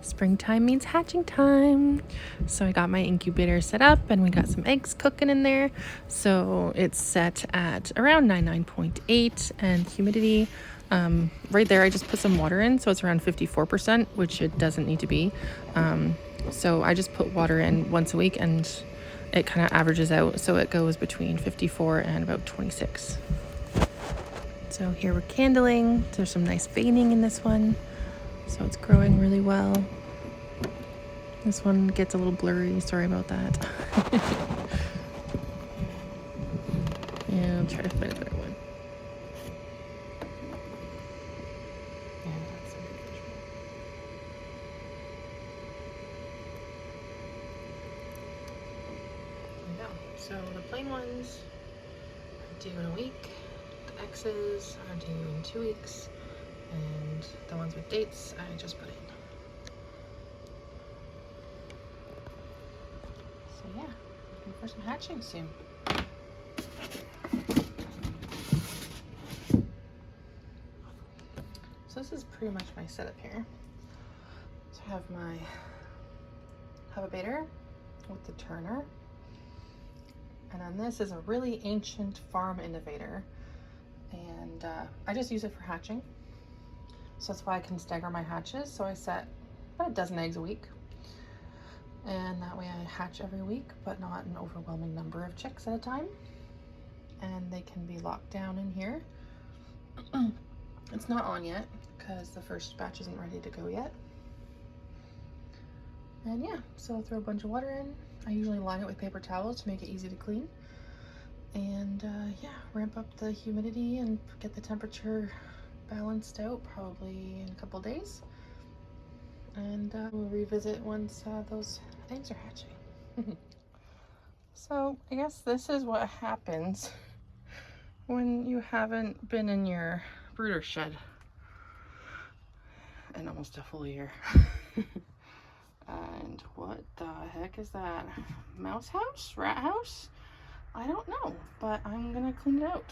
Springtime means hatching time. So I got my incubator set up and we got some eggs cooking in there. So it's set at around 99.8 and humidity. Right there, I just put some water in, so it's around 54%, which it doesn't need to be. So I just put water in once a week and it kind of averages out. So it goes between 54 and about 26. So here we're candling. There's some nice veining in this one. So it's growing really well. This one gets a little blurry, sorry about that. Yeah, I'll try to find a better one. Yeah, that's a good visual. There we go. So the plain ones are due in a week. The X's are due in 2 weeks. And the ones with dates, I just put in. So yeah, looking for some hatching soon. So this is pretty much my setup here. So I have my Hovabator with the Turner. And then this is a really ancient farm innovator. And I just use it for hatching. So that's why I can stagger my hatches. So I set about a dozen eggs a week. And that way I hatch every week, but not an overwhelming number of chicks at a time. And they can be locked down in here. It's not on yet because the first batch isn't ready to go yet. And yeah, so I'll throw a bunch of water in. I usually line it with paper towels to make it easy to clean. And yeah, ramp up the humidity and get the temperature balanced out probably in a couple days. And we'll revisit once those eggs are hatching. So I guess this is what happens when you haven't been in your brooder shed in almost a full year. And what the heck is that? Mouse house? Rat house? I don't know, but I'm gonna clean it out.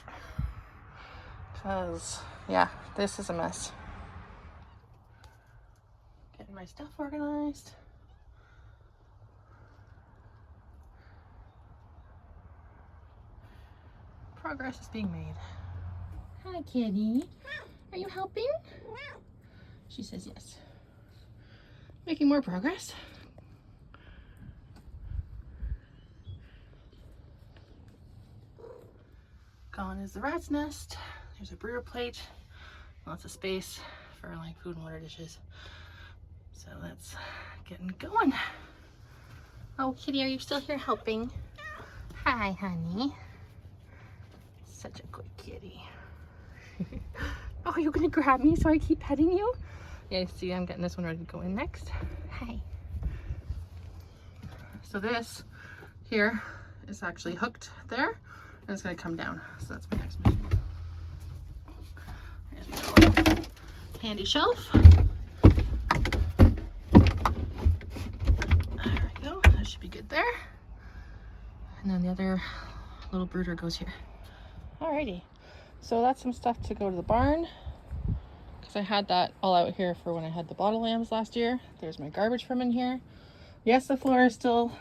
Because, yeah, this is a mess. Getting my stuff organized. Progress is being made. Hi, kitty. Are you helping? She says yes. Making more progress. Gone is the rat's nest. There's a brooder plate. Lots of space for like food and water dishes. So that's getting going. Oh, kitty, are you still here helping? Hi, honey. Such a good kitty. Oh, you're gonna grab me so I keep petting you? Yeah, see, I'm getting this one ready to go in next. Hi. So this here is actually hooked there, and it's gonna come down. So that's my next mission. There's my little handy shelf. There we go. That should be good there. And then the other little brooder goes here. Alrighty. So that's some stuff to go to the barn. Because I had that all out here for when I had the bottle lambs last year. There's my garbage from in here. Yes, the floor is still,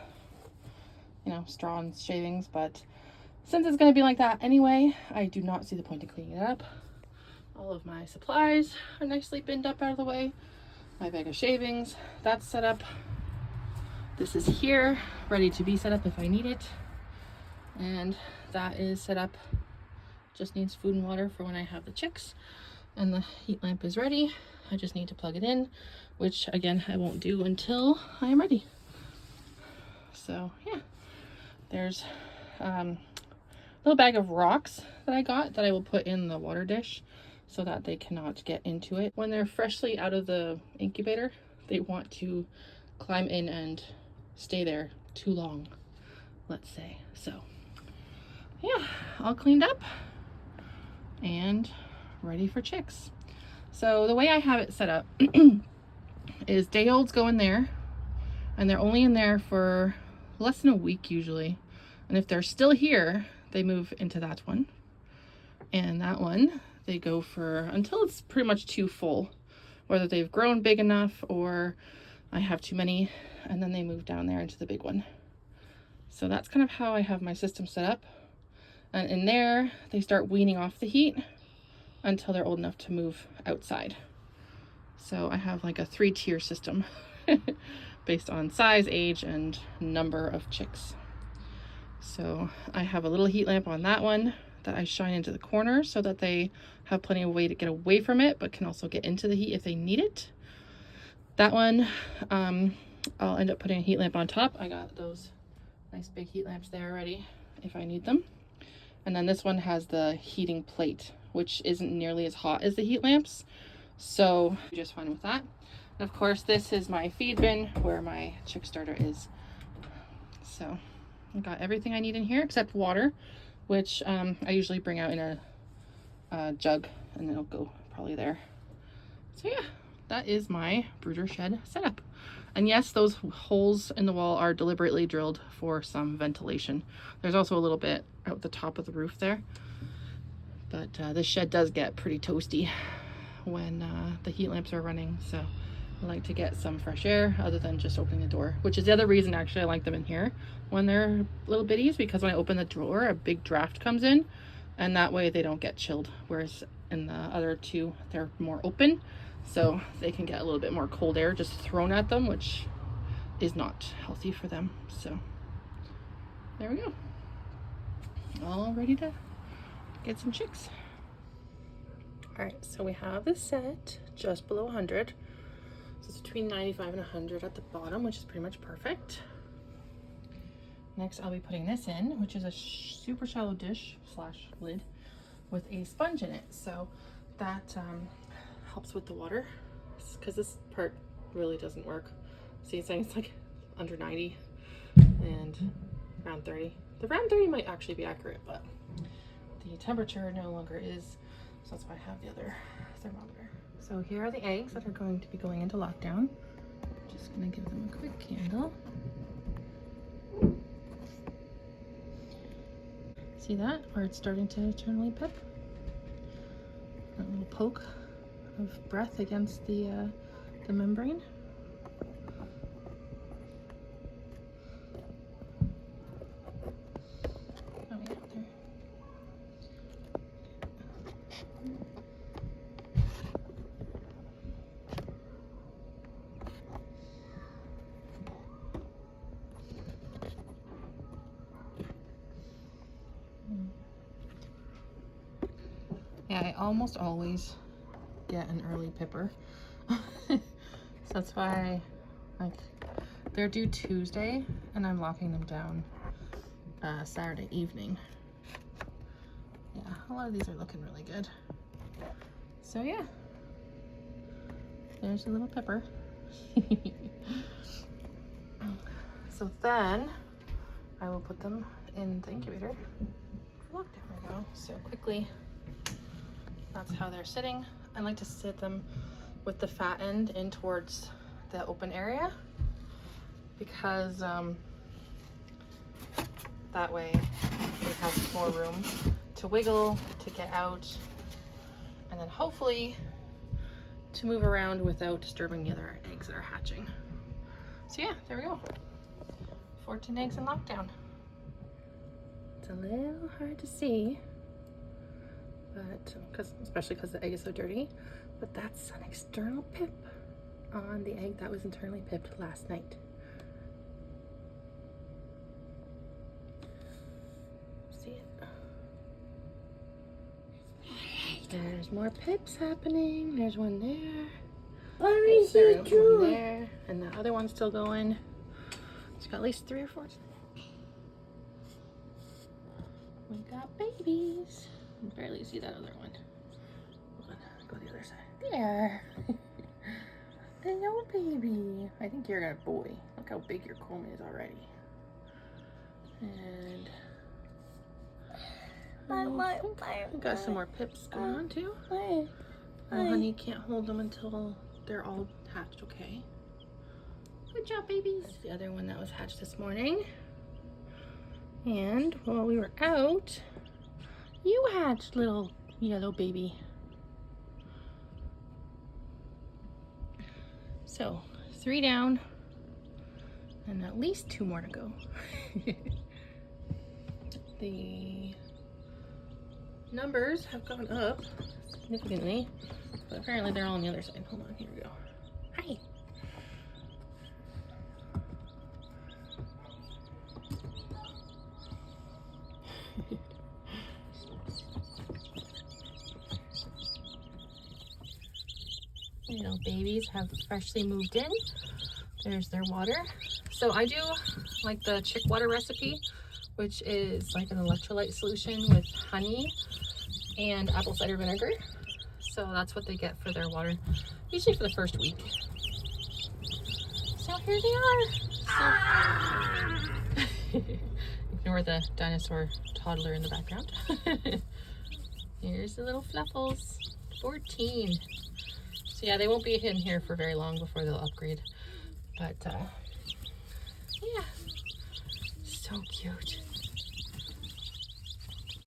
you know, straw and shavings, but since it's going to be like that anyway, I do not see the point in cleaning it up. All of my supplies are nicely binned up out of the way. My bag of shavings, that's set up. This is here, ready to be set up if I need it. And that is set up. Just needs food and water for when I have the chicks. And the heat lamp is ready. I just need to plug it in, which again, I won't do until I am ready. So yeah, there's a little bag of rocks that I got that I will put in the water dish so that they cannot get into it. When they're freshly out of the incubator, they want to climb in and stay there too long, let's say. So yeah, all cleaned up and ready for chicks. So the way I have it set up is day olds go in there, and they're only in there for less than a week usually. And if they're still here, they move into that one. And that one, they go for until it's pretty much too full, whether they've grown big enough or I have too many, and then they move down there into the big one. So that's kind of how I have my system set up. And in there, they start weaning off the heat until they're old enough to move outside. So I have like a 3-tier system based on size, age, and number of chicks. So I have a little heat lamp on that one that I shine into the corner so that they have plenty of way to get away from it, but can also get into the heat if they need it. That one, I'll end up putting a heat lamp on top. I got those nice big heat lamps there already if I need them. And then this one has the heating plate, which isn't nearly as hot as the heat lamps. So just fine with that. And of course, this is my feed bin where my chick starter is. So I've got everything I need in here except water, which I usually bring out in a jug, and it'll go probably there. So yeah, that is my brooder shed setup. And yes, those holes in the wall are deliberately drilled for some ventilation. There's also a little bit out the top of the roof there. But this shed does get pretty toasty when the heat lamps are running. So I like to get some fresh air other than just opening the door, which is the other reason actually I like them in here when they're little bitties, because when I open the door, a big draft comes in, and that way they don't get chilled. Whereas in the other two, they're more open, so they can get a little bit more cold air just thrown at them, which is not healthy for them. So there we go. All ready to get some chicks. All right, so we have this set just below 100. So it's between 95 and 100 at the bottom, which is pretty much perfect. Next, I'll be putting this in, which is a super shallow dish slash lid with a sponge in it. So that helps with the water, because this part really doesn't work. See, it's saying it's like under 90 and around 30. The around 30 might actually be accurate, but the temperature no longer is. So that's why I have the other thermometer. So here are the eggs that are going to be going into lockdown. Just gonna give them a quick candle. See that? Where it's starting to eternally pip? That little poke of breath against the membrane. Oh yeah, there. Yeah, I almost always get an early pipper. So that's why, like, they're due Tuesday and I'm locking them down Saturday evening. Yeah, a lot of these are looking really good. So yeah, there's a little pipper. So then I will put them in the incubator for lockdown. There we go. So quickly, that's how they're sitting. I like to sit them with the fat end in towards the open area, because that way they have more room to wiggle, to get out, and then hopefully to move around without disturbing the other eggs that are hatching. So yeah, there we go. 14 eggs in lockdown. It's a little hard to see, but especially because the egg is so dirty, but that's an external pip on the egg that was internally pipped last night. See it? There's more pips happening. There's one there. There's one there, and the other one's still going. It's got at least 3 or 4. We got babies. You can barely see that other one. Go the other side. There. Hello, baby. I think you're a boy. Look how big your comb is already. And we got some more pips going on too. Oh, honey, can't hold them until they're all hatched. Okay. Good job, babies. That's the other one that was hatched this morning. And while we were out, you hatched, little yellow baby. So 3 down and at least 2 more to go. The numbers have gone up significantly, but apparently they're all on the other side. Hold on, here we go. Hi. Little babies have freshly moved in. There's their water. So I do like the chick water recipe, which is like an electrolyte solution with honey and apple cider vinegar. So that's what they get for their water, usually for the first week. So here they are. So ignore the dinosaur toddler in the background. Here's the little fluffles, 14. So yeah, they won't be in here for very long before they'll upgrade. But yeah, so cute.